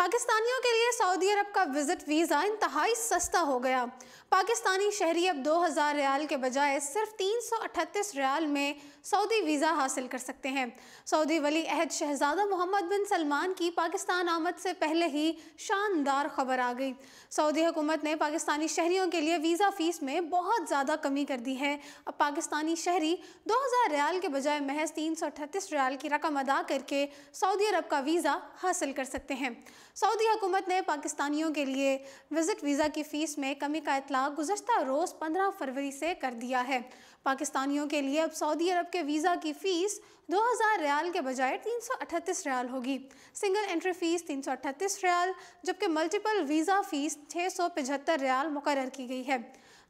पाकिस्तानियों के लिए सऊदी अरब का विजिट वीज़ा इंतहाई सस्ता हो गया। पाकिस्तानी शहरी अब 2000 रियाल के बजाय सिर्फ 338 रियाल में सऊदी वीज़ा हासिल कर सकते हैं। सऊदी वली अहद शहजादा मोहम्मद बिन सलमान की पाकिस्तान आमद से पहले ही शानदार खबर आ गई। सऊदी हुकूमत ने पाकिस्तानी शहरियों के लिए वीज़ा फ़ीस में बहुत ज़्यादा कमी कर दी है। अब पाकिस्तानी शहरी 2000 रियाल के बजाय महज 338 रियाल की रकम अदा करके सऊदी अरब का वीज़ा हासिल कर सकते हैं। सऊदी हुकूमत ने पाकिस्तानियों के लिए विजिट वीज़ा की फ़ीस में कमी का इतलाक़ गुज़श्ता रोज़ 15 फरवरी से कर दिया है। पाकिस्तानियों के लिए अब सऊदी अरब के वीज़ा की फ़ीस 2000 रियाल के बजाय 338 रियाल होगी। सिंगल एंट्री फ़ीस 338 रियाल जबकि मल्टीपल वीज़ा फ़ीस 675 रियाल मुकर्रर की गई है।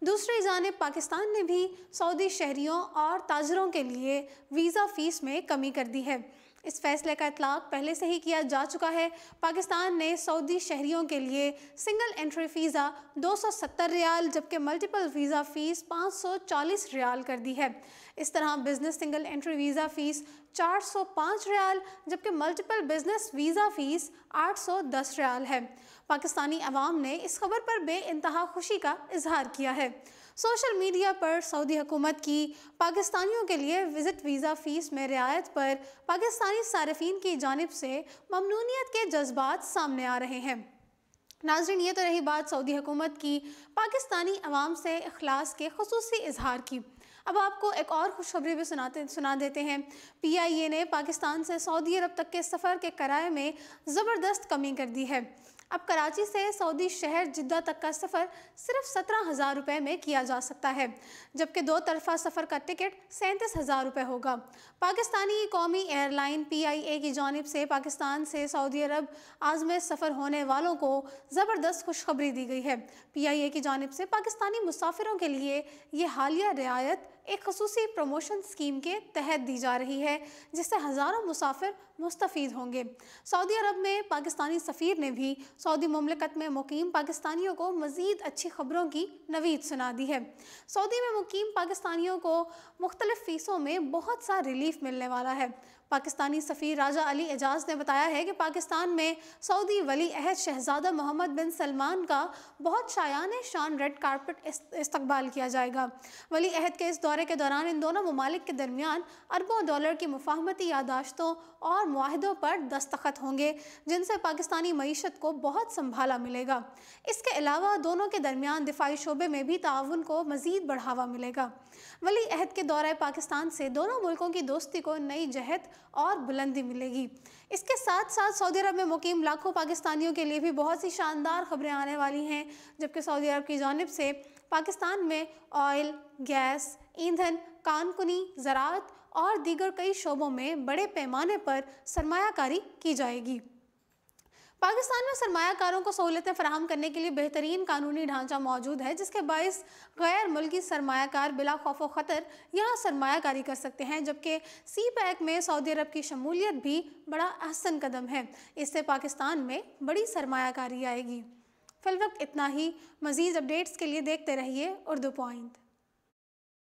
दूसरी जानिब पाकिस्तान ने भी सऊदी शहरियों और ताजरों के लिए वीज़ा फ़ीस में कमी कर दी है। इस फैसले का इतलाक़ पहले से ही किया जा चुका है। पाकिस्तान ने सऊदी शहरियों के लिए सिंगल एंट्री वीज़ा 270 रियाल जबकि मल्टीपल वीज़ा फ़ीस 540 रियाल कर दी है। इस तरह business single entry visa fee 405 riyal जबकि multiple business visa fee 810 riyal है। पाकिस्तानी अवाम ने इस खबर पर बेइंतहा खुशी का इजहार किया है। सोशल मीडिया पर सऊदी हुकूमत की पाकिस्तानियों के लिए विजिट वीज़ा फ़ीस में रियायत पर पाकिस्तानी सारिफीन की जानिब से ममनूनियत के जज्बात सामने आ रहे हैं। नाज़रीन, ये तो रही बात सऊदी हुकूमत की पाकिस्तानी अवाम से इखलास के खुसूसी इजहार की। अब आपको एक और खुशखबरी भी सुना देते हैं। PIA ने पाकिस्तान से सऊदी अरब तक के सफ़र के किराए में ज़बरदस्त कमी कर दी है। अब कराची से सऊदी शहर जिद्दा तक का सफ़र सिर्फ 17,000 रुपये में किया जा सकता है जबकि दो तरफ़ा सफ़र का टिकट 37,000 रुपये होगा। पाकिस्तानी कौमी एयरलाइन PIA की जानिब से पाकिस्तान से सऊदी अरब आज़म सफ़र होने वालों को ज़बरदस्त खुशखबरी दी गई है। PIA की जानिब से पाकिस्तानी मुसाफिरों के लिए ये हालिया रियायत एक खसूसी प्रमोशन स्कीम के तहत दी जा रही है जिससे हज़ारों मुसाफिर मुस्तफ़ीद होंगे। सऊदी अरब में पाकिस्तानी सफ़ीर ने भी सऊदी मुमलिकत में मुकीम पाकिस्तानियों को मज़ीद अच्छी खबरों की नवीद सुना दी है। सऊदी में मुकीम पाकिस्तानियों को मुख्तलिफ़ फ़ीसों में बहुत सा रिलीफ मिलने वाला है। पाकिस्तानी सफ़ीर राजा अली एजाज़ ने बताया है कि पाकिस्तान में सऊदी वली अहद शहजादा मोहम्मद बिन सलमान का बहुत शायाने शान रेड कारपेट इस्तकबाल किया जाएगा। वली अहद के इस दौरे के दौरान इन दोनों ममालिक के दरमियान अरबों डॉलर की मुफाहमती यादाश्तों और मुआहिदों पर दस्तखत होंगे जिनसे पाकिस्तानी मईशत को बहुत संभाला मिलेगा। इसके अलावा दोनों के दरमियान दिफाई शोबे में भी ताउन को मज़ीद बढ़ावा मिलेगा। वली अहद के दौरे पाकिस्तान से दोनों मुल्कों की दोस्ती को नई जहत और बुलंदी मिलेगी। इसके साथ साथ सऊदी अरब में मुकीम लाखों पाकिस्तानियों के लिए भी बहुत सी शानदार खबरें आने वाली हैं जबकि सऊदी अरब की जानिब से पाकिस्तान में ऑयल, गैस, ईंधन, कानकुनी, ज़राअत और दीगर कई शोबों में बड़े पैमाने पर सरमायाकारी की जाएगी। पाकिस्तान में सरमायाकारों को सहूलतें फराहम करने के लिए बेहतरीन कानूनी ढांचा मौजूद है जिसके बायस गैर मुल्की सरमायाकार बिला खौफ व ख़तर यहाँ सरमायाकारी कर सकते हैं जबकि CPEC में सऊदी अरब की शमूलियत भी बड़ा अहसन कदम है। इससे पाकिस्तान में बड़ी सरमायाकारी आएगी। फिलवक्त इतना ही। मज़ीद अपडेट्स के लिए देखते रहिए उर्दू पॉइंट।